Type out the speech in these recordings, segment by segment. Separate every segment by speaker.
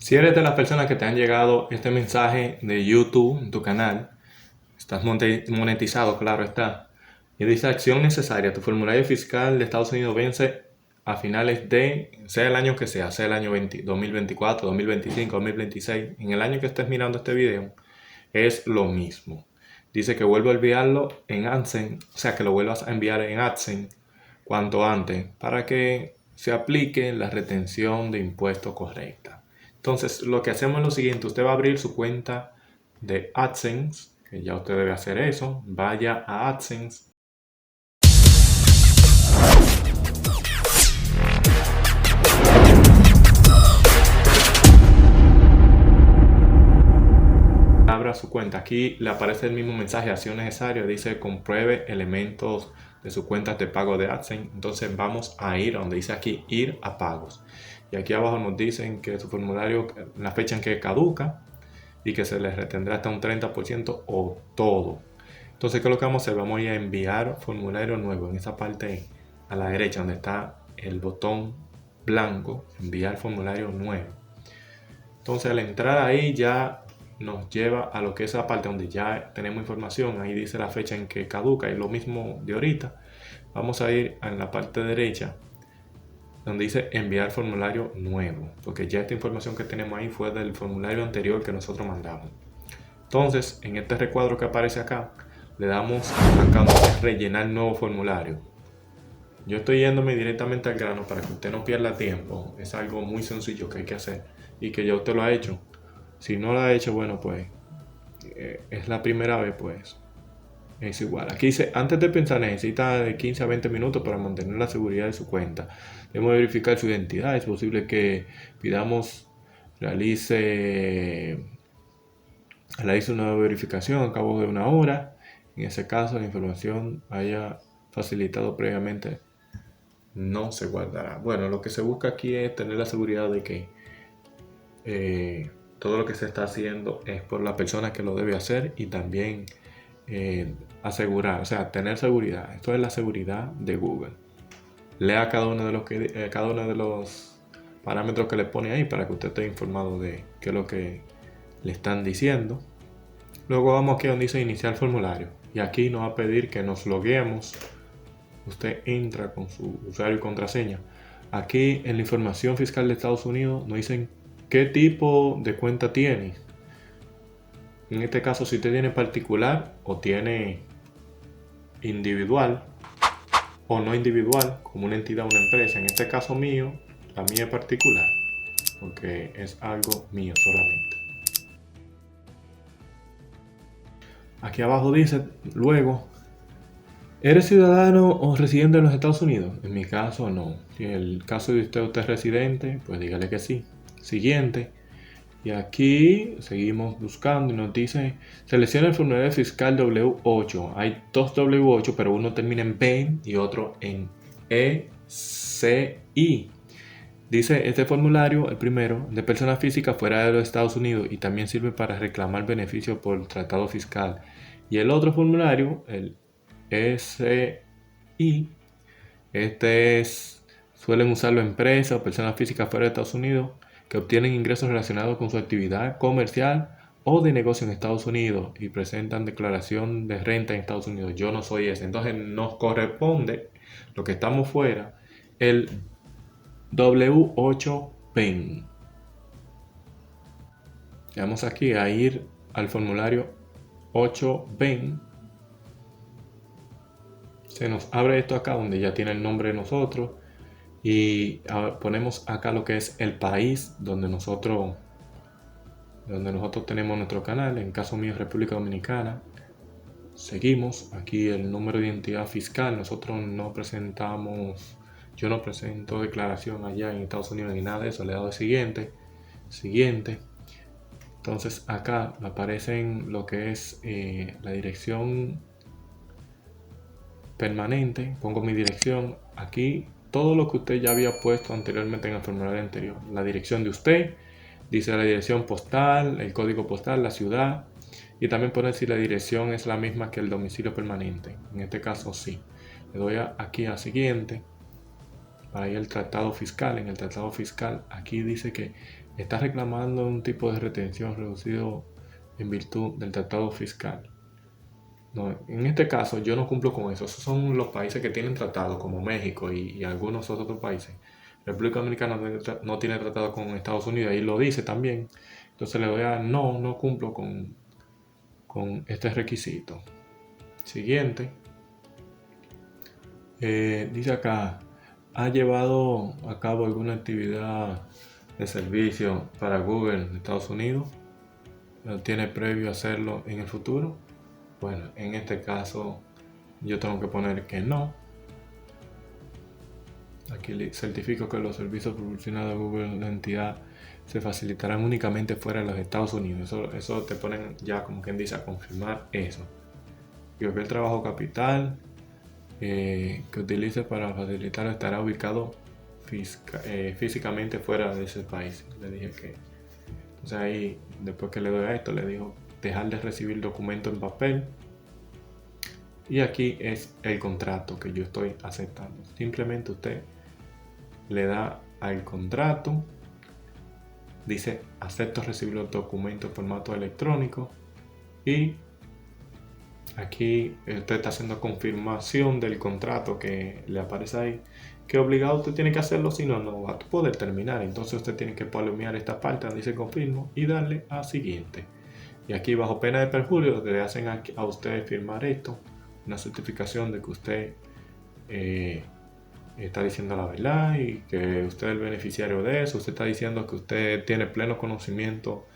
Speaker 1: Si eres de las personas que te han llegado este mensaje de YouTube en tu canal, estás monetizado, claro está, y dice acción necesaria, tu formulario fiscal de Estados Unidos vence a finales de, sea el año que sea el año 2024, 2025, 2026, en el año que estés mirando este video, es lo mismo. Dice que vuelvo a enviarlo en AdSense, o sea que lo vuelvas a enviar en AdSense cuanto antes para que se aplique la retención de impuestos correcta. Entonces, lo que hacemos es lo siguiente: usted va a abrir su cuenta de AdSense, que ya usted debe hacer eso. Vaya a AdSense. Abra su cuenta. Aquí le aparece el mismo mensaje, acción necesaria. Dice compruebe elementos de su cuenta de pago de AdSense. Entonces vamos a ir a donde dice aquí ir a pagos. Y aquí abajo nos dicen que su formulario, la fecha en que caduca, y que se les retendrá hasta un 30% o todo. Entonces, ¿qué es lo que vamos a hacer? Vamos a ir a enviar formulario nuevo. En esa parte a la derecha donde está el botón blanco, enviar formulario nuevo. Entonces, al entrar ahí ya nos lleva a lo que es la parte donde ya tenemos información. Ahí dice la fecha en que caduca y lo mismo de ahorita. Vamos a ir en la parte derecha donde dice enviar formulario nuevo, porque ya esta información que tenemos ahí fue del formulario anterior que nosotros mandamos. Entonces, en este recuadro que aparece acá, le damos acá donde dice rellenar nuevo formulario. Yo estoy yéndome directamente al grano para que usted no pierda tiempo. Es algo muy sencillo que hay que hacer y que ya usted lo ha hecho. Si no lo ha hecho, bueno, pues es la primera vez, pues es igual. Aquí dice, antes de pensar, necesita de 15 a 20 minutos para mantener la seguridad de su cuenta. Debemos verificar su identidad. Es posible que pidamos realice una verificación a cabo de una hora. En ese caso, la información haya facilitado previamente no se guardará. Bueno, lo que se busca aquí es tener la seguridad de que todo lo que se está haciendo es por la persona que lo debe hacer y también asegurar, o sea, tener seguridad. Esto es la seguridad de Google. Lea cada uno de los parámetros que le pone ahí para que usted esté informado de qué es lo que le están diciendo. Luego vamos aquí donde dice iniciar formulario y aquí nos va a pedir que nos logueemos. Usted entra con su usuario y contraseña. Aquí en la información fiscal de Estados Unidos nos dicen qué tipo de cuenta tiene. En este caso, si usted tiene particular o tiene individual o no individual, como una entidad o una empresa. En este caso mío, la mía es particular, porque es algo mío solamente. Aquí abajo dice, luego, ¿eres ciudadano o residente de los Estados Unidos? En mi caso, no. Si en el caso de usted es residente, pues dígale que sí. Siguiente. Y aquí seguimos buscando y nos dice, selecciona el formulario fiscal W8. Hay dos W8, pero uno termina en B y otro en ECI. Dice, este formulario, el primero, de persona física fuera de los Estados Unidos y también sirve para reclamar beneficios por el tratado fiscal. Y el otro formulario, el ECI, suelen usarlo empresas o personas físicas fuera de Estados Unidos que obtienen ingresos relacionados con su actividad comercial o de negocio en Estados Unidos y presentan declaración de renta en Estados Unidos. Yo no soy ese. Entonces nos corresponde, lo que estamos fuera, el W8 PEN. Vamos aquí a ir al formulario 8 PEN. Se nos abre esto acá donde ya tiene el nombre de nosotros y ponemos acá lo que es el país donde nosotros tenemos nuestro canal. En caso mío, República Dominicana. Seguimos aquí el número de identidad fiscal. Nosotros no presentamos, yo no presento declaración allá en Estados Unidos ni nada de eso. Le he dado siguiente. Entonces acá aparecen lo que es la dirección permanente. Pongo mi dirección aquí. Todo lo que usted ya había puesto anteriormente en el formulario anterior. La dirección de usted. Dice la dirección postal, el código postal, la ciudad. Y también pone si la dirección es la misma que el domicilio permanente. En este caso sí. Le doy aquí a siguiente. Para ir al tratado fiscal. En el tratado fiscal aquí dice que está reclamando un tipo de retención reducido en virtud del tratado fiscal. No, en este caso yo no cumplo con eso. Esos son los países que tienen tratado, como México y algunos otros países. República Dominicana no tiene tratado con Estados Unidos, ahí lo dice también. Entonces le doy a no cumplo con este requisito. Siguiente. Dice acá, ¿ha llevado a cabo alguna actividad de servicio para Google en Estados Unidos? ¿Tiene previo hacerlo en el futuro? Bueno, en este caso yo tengo que poner que no. Aquí certifico que los servicios proporcionados a Google en la entidad se facilitarán únicamente fuera de los Estados Unidos. Eso te ponen ya como quien dice a confirmar eso. Y que el trabajo capital que utilice para facilitar estará ubicado físicamente fuera de ese país. Le dije que. Entonces ahí, después que le doy a esto, le digo dejar de recibir documento en papel. Y aquí es el contrato que yo estoy aceptando. Simplemente usted le da al contrato, dice acepto recibir los documentos en formato electrónico y aquí usted está haciendo confirmación del contrato que le aparece ahí, que obligado usted tiene que hacerlo, si no, no va a poder terminar. Entonces usted tiene que palomear esta parte donde dice confirmo y darle a siguiente. Y aquí bajo pena de perjurio le hacen a usted firmar esto, una certificación de que usted está diciendo la verdad y que usted es el beneficiario de eso. Usted está diciendo que usted tiene pleno conocimiento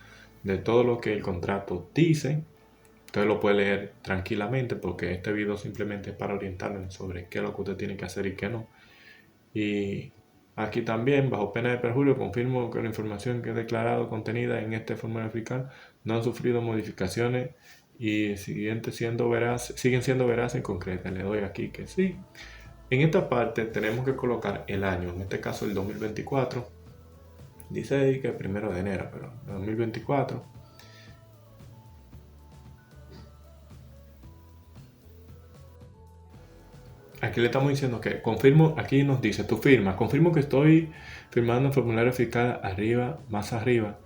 Speaker 1: de todo lo que el contrato dice. Usted lo puede leer tranquilamente porque este video simplemente es para orientarle sobre qué es lo que usted tiene que hacer y qué no. Y aquí también, bajo pena de perjurio, confirmo que la información que he declarado contenida en este formulario fiscal no han sufrido modificaciones y siguen siendo veraces y concretas. Le doy aquí que sí. En esta parte tenemos que colocar el año, en este caso el 2024. Dice ahí que el 1 de enero, pero 2024. Aquí le estamos diciendo que confirmo, aquí nos dice tu firma, confirmo que estoy firmando el formulario fiscal arriba, más arriba,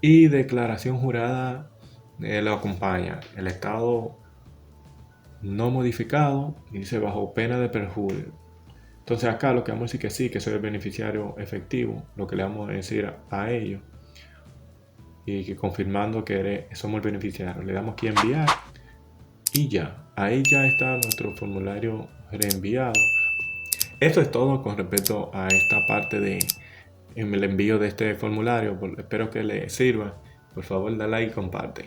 Speaker 1: y declaración jurada lo acompaña, el estado no modificado, y dice bajo pena de perjurio. Entonces acá lo que vamos a decir que sí, que soy el beneficiario efectivo, lo que le vamos a decir a ellos, y que confirmando que somos el beneficiario, le damos aquí enviar, y ya, ahí ya está nuestro formulario reenviado. Eso es todo con respecto a esta parte de el envío de este formulario. Espero que le sirva. Por favor, dale like y comparte.